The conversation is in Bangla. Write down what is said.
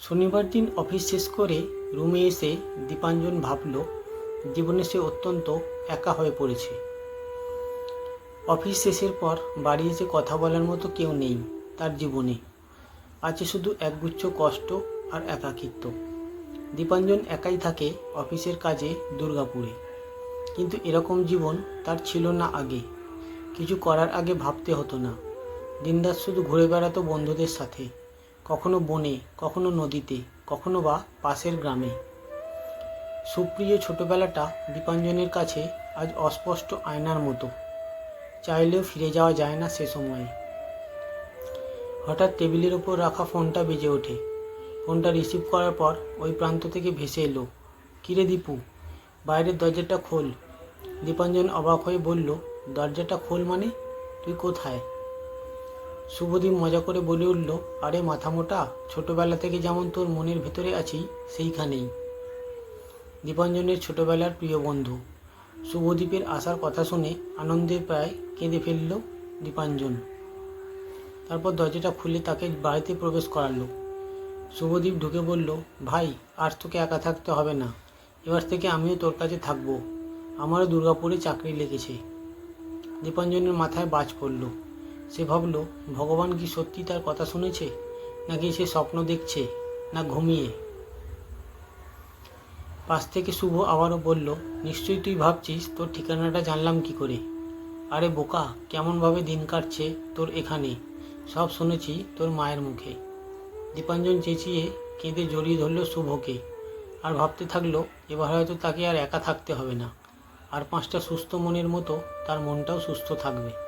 শনিবার দিন অফিস শেষ করে রুমে এসে দীপাঞ্জন ভাবল জীবনে সে অত্যন্ত একা হয়ে পড়েছে। অফিস শেষের পর বাড়ি এসে কথা বলার মতো কেউ নেই তার জীবনে। আছে শুধু একগুচ্ছ কষ্ট আর একাকিত্ব। দীপাঞ্জন একাই থাকে অফিসের কাজে দুর্গাপুরে। কিন্তু এরকম জীবন তার ছিল না আগে। কিছু করার আগে ভাবতে হতো না। দিনরাত শুধু ঘুরে বেড়াতো বন্ধুদের সাথে, কখনো বনে, কখনো নদীতে, কখনো বা পাশের গ্রামে। সুপ্রিয় ছোটবেলাটা দীপাঞ্জনের কাছে আজ অস্পষ্ট আয়নার মতো। চাইলেও ফিরে যাওয়া যায় না সে সময়ে। হঠাৎ টেবিলের ওপর রাখা ফোনটা বেজে ওঠে। ফোনটা রিসিভ করার পর ওই প্রান্ত থেকে ভেসে এলো, কিরে দীপু, বাইরের দরজাটা খোল। দীপাঞ্জন অবাক হয়ে বলল, দরজাটা খোল মানে? তুই কোথায়? শুভদীপ মজা করে বলে উঠল, আরে মাথা মোটা, ছোটবেলা থেকে যেমন তোর মনের ভেতরে আছি সেইখানেই। দীপাঞ্জনের ছোটবেলার প্রিয় বন্ধু। শুভদীপের আসার কথা শুনে আনন্দে প্রায় কেঁদে ফেলল দীপাঞ্জন। তারপর দরজাটা খুলে তাকে বাড়িতে প্রবেশ করালো। শুভদীপ ঢুকে বলল, ভাই, আর তোকে একা থাকতে হবে না। এবার থেকে আমিও তোর কাছে থাকবো। আমারও দুর্গাপুরে চাকরি লেগেছে। দীপাঞ্জনের মাথায় বাজ পড়ল। সে ভাবল, ভগবান কি সত্যি তার কথা শুনেছে, নাকি সে স্বপ্ন দেখছে, না ঘুমিয়ে। পাশ থেকে শুভ আবারও বলল, নিশ্চয়ই তুই ভাবছিস তোর ঠিকানাটা জানলাম কি করে। আরে বোকা, কেমনভাবে দিন কাটছে তোর এখানে, সব শুনেছি তোর মায়ের মুখে। দীপাঞ্জন চেঁচিয়ে কেঁদে জড়িয়ে ধরল শুভকে। আর ভাবতে থাকলো, এবার হয়তো তাকে আর একা থাকতে হবে না। আর 5টা সুস্থ মনের মতো তার মনটাও সুস্থ থাকবে।